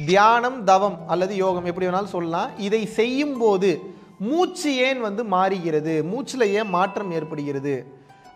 தியானம், தவம் அல்லது யோகம் எப்படி வேணாலும் சொல்லலாம். இதை செய்யும் போது மூச்சு ஏன் மாறுகிறது, மூச்சுல ஏன் மாற்றம் ஏற்படுகிறது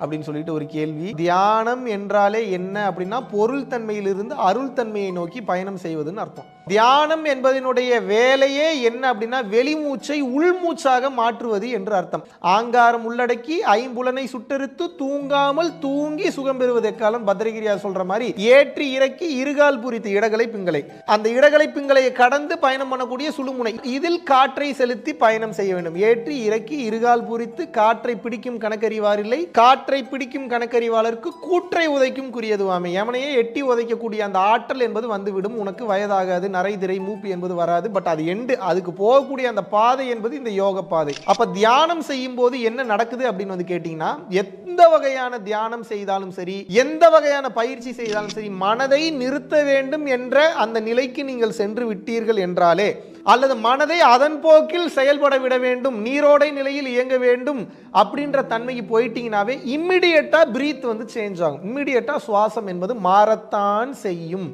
அப்படின்னு சொல்லிட்டு ஒரு கேள்வி. தியானம் என்றாலே என்ன அப்படின்னா பொருள் தன்மையிலிருந்து அருள் தன்மையை நோக்கி பயணம் செய்வதுன்னு அர்த்தம். தியானம் என்பதனுடைய வேலையே என்ன அப்படின்னா வெளிமூச்சை உள்மூச்சாக மாற்றுவது என்று அர்த்தம். ஆங்காரம் உள்ளடக்கி ஐம்புலனை சுட்டெடுத்து தூங்காமல் தூங்கி சுகம் பெறுவது எக்காலம் பத்ரகிரியார் சொல்ற மாதிரி ஏற்றி இறக்கி இருகால் புரித்து இடகலை பிங்களை, அந்த இடகலை பிங்களையை கடந்து பயணம் பண்ணக்கூடிய சுழுமுனை, இதில் காற்றை செலுத்தி பயணம் செய்ய வேண்டும். ஏற்றி இறக்கி இருகால் புரித்து காற்றை பிடிக்கும் கணக்கறிவார் இல்லை, காற்றை பிடிக்கும் கணக்கறிவாளருக்கு கூற்றை உதைக்கும் குறியதுவாமே. எவனையே எட்டி உதைக்கக்கூடிய அந்த ஆற்றல் என்பது வந்துவிடும். உனக்கு வயதாகாது, நரை திரை மூப்பு என்பது வராது. பட் அது எண்டு, அதுக்கு போகக்கூடிய அந்த பாதை என்பது இந்த யோக பாதை. அப்ப தியானம் செய்யும் போது என்ன நடக்குது அப்படின்னு கேட்டீங்கன்னா, எந்த வகையான தியானம் செய்தாலும் சரி, எந்த வகையான பயிற்சி செய்தாலும் சரி, மனதை நிறுத்த வேண்டும் என்ற அந்த நிலைக்கு நீங்கள் சென்று விட்டீர்கள் என்றாலே, அல்லது மனதை அதன் போக்கில் செயல்பட விட வேண்டும், நீரோடை நிலையில் இயங்க வேண்டும் அப்படின்ற தன்மைக்கு போயிட்டீங்கன்னாவே இம்மிடியேட்டா பிரீத் சேஞ்ச் ஆகும். இம்மிடியேட்டா சுவாசம் என்பது மாறத்தான் செய்யும்.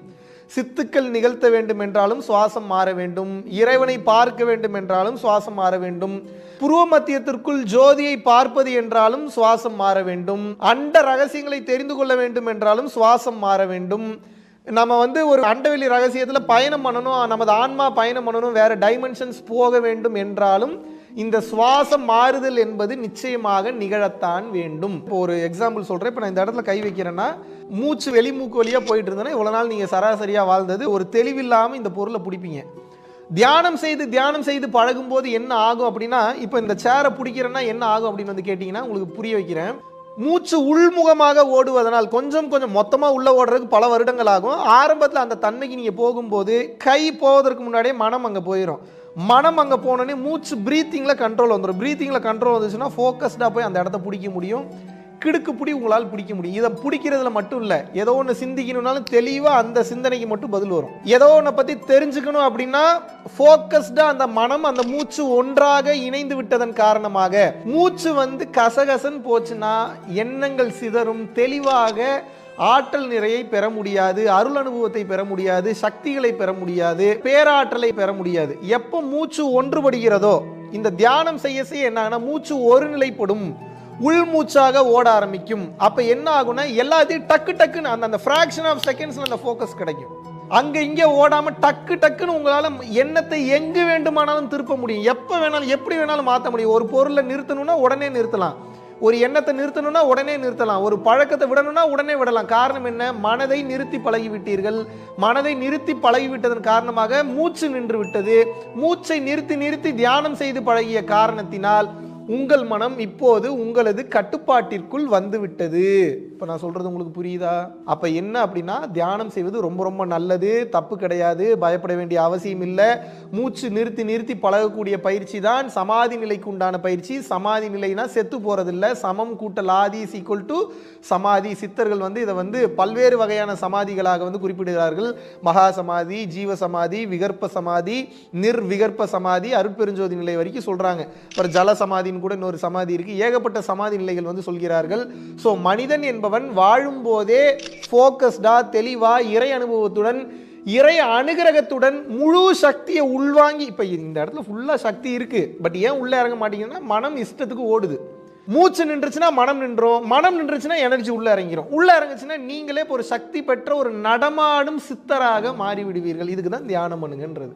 சித்துக்கள் நிகழ்த்த வேண்டும் என்றாலும் சுவாசம் மாற வேண்டும், இறைவனை பார்க்க வேண்டும் என்றாலும் சுவாசம் மாற வேண்டும், புருவ மத்தியத்திற்குள் ஜோதியை பார்ப்பது என்றாலும் சுவாசம் மாற வேண்டும், அண்ட ரகசியங்களை தெரிந்து கொள்ள வேண்டும் என்றாலும் சுவாசம் மாற வேண்டும். நம்ம ஒரு அண்டவெளி ரகசியத்தில் பயணம் பண்ணணும், நமது ஆன்மா பயணம் பண்ணணும், வேற டைமென்ஷன்ஸ் போக வேண்டும் என்றாலும் இந்த சுவாசம் மாறுதல் என்பது நிச்சயமாக நிகழத்தான் வேண்டும். இப்போ ஒரு எக்ஸாம்பிள் சொல்றேன். இப்போ நான் இந்த இடத்துல கை வைக்கிறேன்னா, மூச்சு வெளிமூக்கு வழியா போயிட்டு இருந்தேன்னா இவ்வளவு நாள் நீங்க சராசரியா வாழ்ந்தது ஒரு தெளிவில்லாம இந்த பொருளை பிடிப்பீங்க. தியானம் செய்து பழகும் போது என்ன ஆகும் அப்படின்னா, இப்போ இந்த சேரை பிடிக்கிறேன்னா என்ன ஆகும் அப்படின்னு கேட்டீங்கன்னா உங்களுக்கு புரிய வைக்கிறேன். மூச்சு உள்முகமாக ஓடுவதனால் கொஞ்சம் மொத்தமாக உள்ள ஓடுறதுக்கு பல வருடங்கள் ஆகும். ஆரம்பத்தில் அந்த தன்மைக்கு நீங்கள் போகும்போது கை போவதற்கு முன்னாடியே மனம் அங்கே போயிடும். மனம் அங்கே போனோடனே மூச்சு பிரீத்திங்கில் கண்ட்ரோல் வந்துடும். பிரீத்திங்கில் கண்ட்ரோல் வந்துச்சுன்னா ஃபோக்கஸ்டாக போய் அந்த இடத்த பிடிக்க முடியும். கிடுக்கு பிடி உங்களால் பிடிக்க முடியும். இதை பிடிக்கிறதுல மட்டும் இல்லை, ஏதோ ஒன்று சிந்திக்கணும்னாலும் தெளிவாக அந்த சிந்தனைக்கு மட்டும் பதில் வரும். ஏதோ ஒன்றை பற்றி தெரிஞ்சுக்கணும் அப்படின்னா ஃபோக்கஸ்டாக அந்த மனம் அந்த மூச்சு ஒன்றாக இணைந்து விட்டதன் காரணமாக மூச்சு கசகசன்னு போச்சுன்னா எண்ணங்கள் சிதறும். தெளிவாக ஆற்றல் நிறையை பெற முடியாது, அருள் அனுபவத்தை பெற முடியாது, சக்திகளை பெற முடியாது, பேராற்றலை பெற முடியாது. எப்போ மூச்சு ஒன்றுபடுகிறதோ இந்த தியானம் செய்ய என்ன ஆகுனா மூச்சு ஒரு நிலைப்படும், உள்மூச்சாக ஓட ஆரம்பிக்கும். அப்ப என்ன ஆகும்னா எல்லாத்தையும் டக்குன்னு அந்த ஃபிராக்ஷன் ஆஃப் செகண்ட்ஸ்ல அந்த ஃபோக்கஸ் கிடைக்கும். அங்க இங்க ஓடாம டக்குன்னு உங்களால எண்ணத்தை எங்கு வேண்டுமானாலும் திருப்ப முடியும். எப்ப வேணாலும் எப்படி வேணாலும் மாற்ற முடியும். ஒரு பொருளை நிறுத்தணும்னா உடனே நிறுத்தலாம், ஒரு எண்ணத்தை நிறுத்தணும்னா உடனே நிறுத்தலாம், ஒரு பழக்கத்தை விடணும்னா உடனே விடலாம். காரணம் என்ன? மனதை நிறுத்தி பழகிவிட்டீர்கள். மனதை நிறுத்தி பழகிவிட்டதன் காரணமாக மூச்சு நின்று விட்டது. மூச்சை நிறுத்தி தியானம் செய்து பழகிய காரணத்தினால் உங்கள் மனம் இப்போது உங்களது கட்டுப்பாட்டிற்குள் வந்துவிட்டது. இப்போ நான் சொல்றது உங்களுக்கு புரியுதா? அப்ப என்ன அப்படின்னா, தியானம் செய்வது ரொம்ப நல்லது, தப்பு கிடையாது, பயப்பட வேண்டிய அவசியம் இல்லை. மூச்சு நிறுத்தி பழகக்கூடிய பயிற்சி தான் சமாதி நிலைக்கு உண்டான பயிற்சி. சமாதி நிலைனா செத்து போறதில்லை. சமம் கூட்டல் ஆதி இஸ் ஈக்குவல் டு சமாதி. சித்தர்கள் இதை பல்வேறு வகையான சமாதிகளாக குறிப்பிடுகிறார்கள். மகா சமாதி, ஜீவ சமாதி, விகற்ப சமாதி, நிர்விகற்ப சமாதி, அருட்பெருஞ்சோதி நிலை வரைக்கும் சொல்றாங்க. அப்புறம் ஜல சமாதின்னு கூட இன்னொரு சமாதி இருக்கு. ஏகப்பட்ட சமாதி நிலைகள் சொல்கிறார்கள். சோ மனிதன் என்பவன் வாழும் போதே போக்கஸ்டா, தெளிவா, இறை அனுபவத்துடன், இறை அனுகிரகத்துடன் முழு சக்தியை உள்வாங்கி, இப்ப இந்த இடத்துல ஃபுல்லா சக்தி இருக்கு, பட் ஏன் உள்ள இறங்க மாட்டீங்கன்னா மனம் இஷ்டத்துக்கு ஓடுது. மூச்சு நின்றுச்சுன்னா மனம் நின்றோம், மனம் நின்றுச்சுன்னா எனர்ஜி உள்ள இறங்கிரும், உள்ள இறங்குச்சுன்னா நீங்களே ஒரு சக்தி பெற்ற ஒரு நடமாடும் சித்தராக மாறிவிடுவீர்கள். இதுக்கு தான் தியானம் பண்ணுங்கன்றது.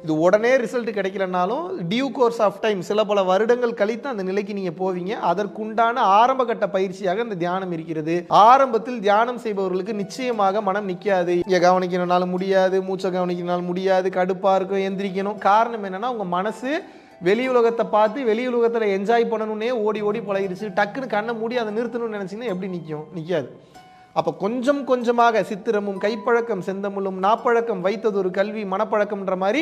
இது உடனே ரிசல்ட் கிடைக்கலனாலும் டியூ கோர்ஸ் ஆஃப் டைம், சில பல வருடங்கள் கழித்து அந்த நிலைக்கு நீங்க போவீங்க. அதற்குண்டான ஆரம்ப கட்ட பயிற்சியாக இந்த தியானம் இருக்கிறது. ஆரம்பத்தில் தியானம் செய்பவர்களுக்கு நிச்சயமாக மனம் நிற்காது. இங்க கவனிக்கணும்னாலும் முடியாது, மூச்சை கவனிக்கணும்னாலும் முடியாது, கடுப்பா இருக்கும், எந்திரிக்கணும். காரணம் என்னன்னா உங்க மனசு வெளி உலகத்தை பார்த்து வெளி உலகத்துல என்ஜாய் பண்ணணும்னே ஓடி பழகிடுச்சு. டக்குன்னு கண்ணை மூடி அதை நிறுத்தணும்னு நினைச்சீங்கன்னா எப்படி நிற்காது. அப்ப கொஞ்சமாக சித்திரமும் கைப்பழக்கம் செந்தமுள்ளும் நாப்பழக்கம் வைத்ததொரு கல்வி மனப்பழக்கம்ன்ற மாதிரி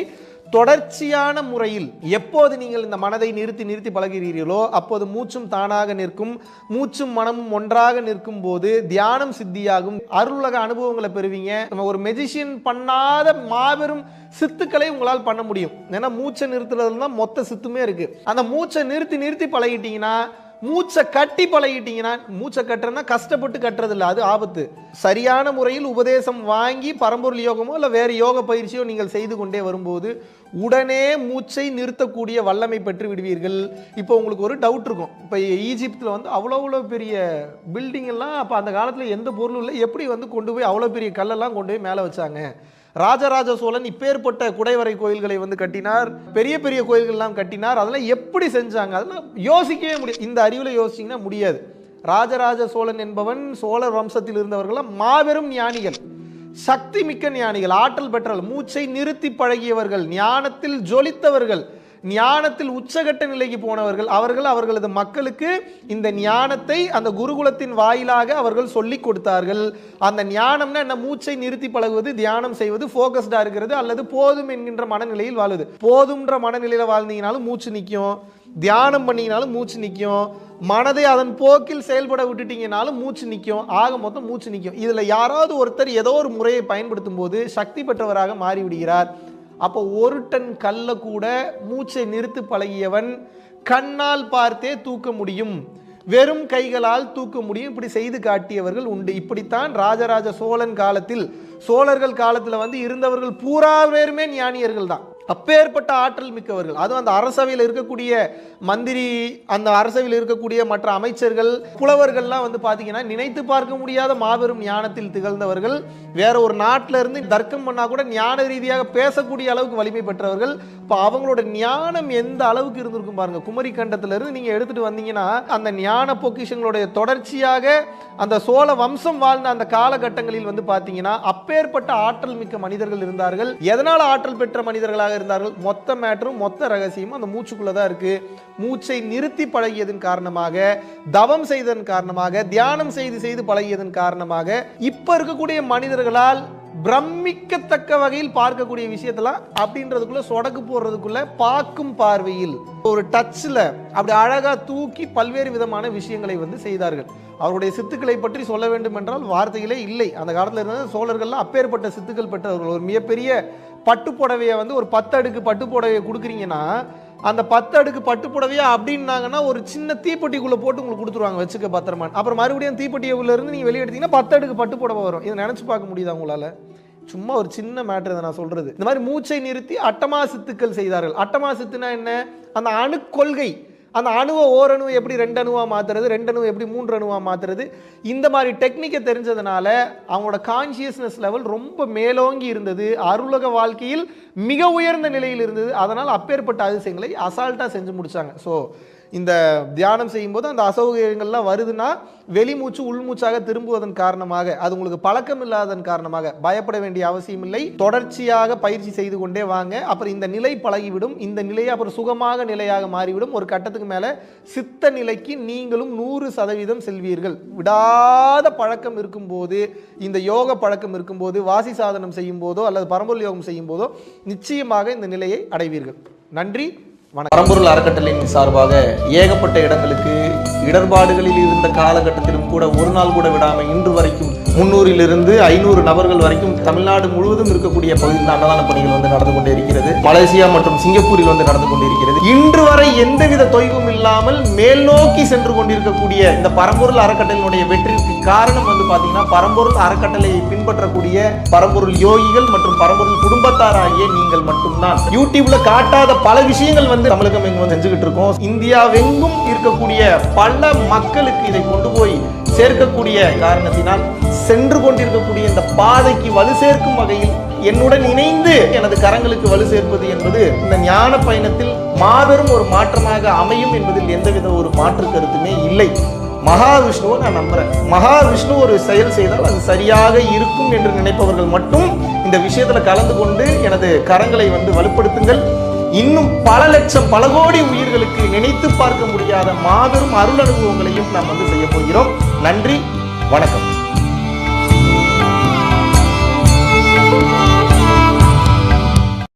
தொடர்ச்சியான முறையில் எப்போது நீங்கள் இந்த மனதை நிறுத்தி பழகிறீர்களோ அப்போது மூச்சும் தானாக நிற்கும். மூச்சும் மனமும் ஒன்றாக நிற்கும் போது தியானம் சித்தியாகும். அருளுலக அனுபவங்களை பெறுவீங்க. நம்ம ஒரு மெஜிஷியன் பண்ணாத மாபெரும் சித்துக்களை உங்களால் பண்ண முடியும். ஏன்னா மூச்சை நிறுத்துறதுல தான் மொத்த சித்துமே இருக்கு. அந்த மூச்சை நிறுத்தி பழகிட்டீங்கன்னா மூச்சை கட்டி பழகிட்டீங்கன்னா, மூச்சை கட்டுறதுனா கஷ்டப்பட்டு கட்டுறது இல்லை, அது ஆபத்து. சரியான முறையில் உபதேசம் வாங்கி பரம்பொருள் யோகமோ இல்லை வேறு யோக பயிற்சியோ நீங்கள் செய்து கொண்டே வரும்போது உடனே மூச்சை நிறுத்தக்கூடிய வல்லமை பெற்று விடுவீர்கள். இப்போ உங்களுக்கு ஒரு டவுட் இருக்கும், இப்போ ஈஜிப்தில் வந்து அவ்வளோ பெரிய பில்டிங் எல்லாம் அப்போ அந்த காலத்தில் எந்த பொருளும் இல்லை, எப்படி வந்து கொண்டு போய் அவ்வளோ பெரிய கல்லெல்லாம் கொண்டு போய் மேலே வச்சாங்க? ராஜராஜ சோழன் இப்பேற்பட்ட குடைவரை கோயில்களை வந்து கட்டினார், பெரிய பெரிய கோயில்கள்லாம் கட்டினார், அதெல்லாம் எப்படி செஞ்சாங்க? அதெல்லாம் யோசிக்கவே முடியாது. இந்த அறிவில் யோசிச்சிங்கன்னா முடியாது. ராஜராஜ சோழன் என்பவன் சோழர் வம்சத்தில் இருந்தவர்கள் மாபெரும் ஞானிகள், சக்தி மிக்க ஞானிகள், ஆற்றல் பெற்றவர்கள், மூச்சை நிறுத்தி பழகியவர்கள், ஞானத்தில் ஜொலித்தவர்கள், ஞானத்தில் உச்சகட்ட நிலைக்கு போனவர்கள். அவர்களது மக்களுக்கு இந்த ஞானத்தை அந்த குருகுலத்தின் வாயிலாக அவர்கள் சொல்லிக் கொடுத்தார்கள். அந்த ஞானம்னா என்ன? மூச்சை நிறுத்தி பழகுவது, தியானம் செய்வது, ஃபோக்கஸ்டா இருக்கிறது, அல்லது போதும் என்கின்ற மனநிலையில் வாழ்வது. போதும்ன்ற மனநிலையில் வாழ்ந்தீங்கனாலும் மூச்சு நிற்கும், தியானம் பண்ணீங்கனாலும் மூச்சு நிற்கும், மனதை அதன் போக்கில் செயல்பட விட்டுட்டீங்கனாலும் மூச்சு நிற்கும். ஆக மொத்தம் மூச்சு நிற்கும். இதில் யாராவது ஒருத்தர் ஏதோ ஒரு முறையை பயன்படுத்தும் போது சக்தி பெற்றவராக மாறிவிடுகிறார். அப்போ ஒரு டன் கல்ல கூட மூச்சை நிறுத்தி பழகியவன் கண்ணால் பார்த்தே தூக்க முடியும், வெறும் கைகளால் தூக்க முடியும். இப்படி செய்து காட்டியவர்கள் உண்டு. இப்படித்தான் ராஜராஜ சோழன் காலத்தில், சோழர்கள் காலத்தில் வந்து இருந்தவர்கள் பூரா பேருமே ஞானியர்கள் தான், அப்பேற்பட்ட ஆற்றல் மிக்கவர்கள். அதுவும் அந்த அரசவையில் இருக்கக்கூடிய மந்திரி, அந்த அரசவையில் இருக்கக்கூடிய மற்ற அமைச்சர்கள், புலவர்கள்லாம் வந்து பார்த்தீங்கன்னா நினைத்து பார்க்க முடியாத மாபெரும் ஞானத்தில் திகழ்ந்தவர்கள். வேற ஒரு நாட்டில் இருந்து தர்க்கம் பண்ணா கூட ஞான ரீதியாக பேசக்கூடிய அளவுக்கு வலிமை பெற்றவர்கள். இப்போ அவங்களோட ஞானம் எந்த அளவுக்கு இருந்திருக்கும் பாருங்க. குமரி கண்டத்திலிருந்து நீங்க எடுத்துட்டு வந்தீங்கன்னா அந்த ஞான பொக்கிஷங்களுடைய தொடர்ச்சியாக அந்த சோழ வம்சம் வாழ்ந்த அந்த காலகட்டங்களில் வந்து பார்த்தீங்கன்னா அப்பேற்பட்ட ஆற்றல் மிக்க மனிதர்கள் இருந்தார்கள். எதனால ஆற்றல் பெற்ற மனிதர்களாக இருந்தார்கள்? மொத்த மேட்டரும் மொத்த ரகசியமும் அந்த மூச்சுக்குள்ளதான் இருக்கு. மூச்சை நிறுத்தி பழகியதன் காரணமாக, தவம் செய்ததன் காரணமாக, தியானம் செய்து பழகியதன் காரணமாக இப்ப இருக்கக்கூடிய மனிதர்களால் பிரமிக்கத்தக்க வகையில் பார்க்கக்கூடிய விஷயத்தெல்லாம் அப்படின்றதுக்குள்ள சொடக்கு போடுறதுக்குள்ள பார்க்கும் பார்வையில் ஒரு டச்ல அப்படி அழகா தூக்கி பல்வேறு விதமான விஷயங்களை வந்து செய்தார்கள். அவருடைய சித்துக்களை பற்றி சொல்ல வேண்டும் என்றால் வார்த்தைகளே இல்லை. அந்த காலத்தில் இருந்த சோழர்கள்லாம் அப்பேற்பட்ட சித்துக்கள் பெற்றவர்கள். ஒரு மிகப்பெரிய பட்டு புடவையை வந்து ஒரு 10 அடுக்கு பட்டு புடவையை கொடுக்குறீங்கன்னா அந்த 10 அடுக்கு பட்டு புடவையா அப்படின்னாங்கன்னா ஒரு சின்ன தீப்பெட்டிக்குள்ள போட்டு உங்களுக்கு கொடுத்துருவாங்க, வச்சுக்க பத்திரமா. அப்புறம் மறுபடியும் தீப்பெட்டிக்குள்ள இருந்து நீங்க வெளியே எடுத்தீங்கன்னா 10 அடுக்கு பட்டு புடவை வரும். இதை நினைச்சு பார்க்க முடியுதா உங்களால? சும்மா ஒரு சின்ன மேட்டர் இதை நான் சொல்றது. இந்த மாதிரி மூச்சை நிறுத்தி அட்டமா சித்துக்கள் செய்தார்கள். அட்டமா சித்துனா என்ன? அந்த அணு கொள்கை, அந்த அணுவை ஓரணு எப்படி 2 அணுவா மாத்துறது, 2 அணுவை எப்படி 3 அணுவா மாத்துறது, இந்த மாதிரி டெக்னிக்கை தெரிஞ்சதுனால அவங்களோட கான்சியஸ்னஸ் லெவல் ரொம்ப மேலோங்கி இருந்தது. அருளக வாழ்க்கையில் மிக உயர்ந்த நிலையில் இருந்தது. அதனால் அப்பேற்பட்ட அதிசயங்களை அசால்ட்டா செஞ்சு முடிச்சாங்க. ஸோ இந்த தியானம் செய்யும்போது அந்த அசௌகரியங்கள்லாம் வருதுன்னா வெளிமூச்சு உள்மூச்சாக திரும்புவதன் காரணமாக, அது உங்களுக்கு பழக்கம் இல்லாததன் காரணமாக பயப்பட வேண்டிய அவசியம் இல்லை. தொடர்ச்சியாக பயிற்சி செய்து கொண்டே வாங்க. அப்புறம் இந்த நிலை பழகிவிடும். இந்த நிலையை அப்புறம் சுகமாக நிலையாக மாறிவிடும். ஒரு கட்டத்துக்கு மேல சித்த நிலைக்கு நீங்களும் 100% செல்வீர்கள். விடாத பழக்கம் இருக்கும்போது, இந்த யோக பழக்கம் இருக்கும்போது, வாசி சாதனம் செய்யும் போதோ அல்லது பரம்பொருள் யோகம் செய்யும் போதோ நிச்சயமாக இந்த நிலையை அடைவீர்கள். நன்றி. பரம்பொருள் அறக்கட்டளையின் சார்பாக ஏகப்பட்ட இடங்களுக்கு இடர்பாடுகளில் இருந்த காலகட்டத்திலும் கூட ஒரு நாள் கூட விடாமல் இன்று வரைக்கும் 300 500 நபர்கள் வரைக்கும் தமிழ்நாடு முழுவதும் இருக்கக்கூடிய பகுதியில் அன்னதான பணிகள் வந்து நடந்து கொண்டே இருக்கிறது. மலேசியா மற்றும் சிங்கப்பூரில் வந்து நடந்து கொண்டிருக்கிறது. இன்று வரை எந்தவித தொய்வும் இல்லாமல் மேல் நோக்கி சென்று கொண்டிருக்கக்கூடிய இந்த பரம்பொருள் அறக்கட்டளையினுடைய வெற்றிக்கு காரணம் வந்து பாத்தீங்கன்னா பரம்பொருள் அறக்கட்டளையை பின்பற்றக்கூடிய பரம்பொருள் யோகிகள் மற்றும் பரம்பொருள் குடும்பத்தார் ஆகிய நீங்கள் மட்டும்தான். யூடியூப்ல காட்டாத பல விஷயங்கள் வந்து தமிழகம் எங்கும் செஞ்சுக்கிட்டு இருக்கோம். இந்தியாவெங்கும் இருக்கக்கூடிய பல மக்களுக்கு இதை கொண்டு போய் சேர்க்கக்கூடிய காரணத்தினால் சென்று கொண்டிருக்கக்கூடிய இந்த பாதைக்கு வலு சேர்க்கும் வகையில் என்னுடன் இணைந்து எனது கரங்களுக்கு வலு சேர்ப்பது என்பது இந்த ஞான பயணத்தில் மாபெரும் ஒரு மாற்றமாக அமையும் என்பதில் எந்தவித ஒரு மாற்று கருத்துமே இல்லை. மகாவிஷ்ணுவை நான் நம்புறேன். மகாவிஷ்ணு ஒரு செயல் செய்தால் அது சரியாக இருக்கும் என்று நினைப்பவர்கள் மட்டும் இந்த விஷயத்துல கலந்து கொண்டு எனது கரங்களை வந்து வலுப்படுத்துங்கள். இன்னும் பல லட்சம் பல கோடி உயிர்களுக்கு நினைத்து பார்க்க முடியாத மாபெரும் அருள் அனுபவங்களையும் நாம் வந்து செய்ய போகிறோம். நன்றி, வணக்கம்.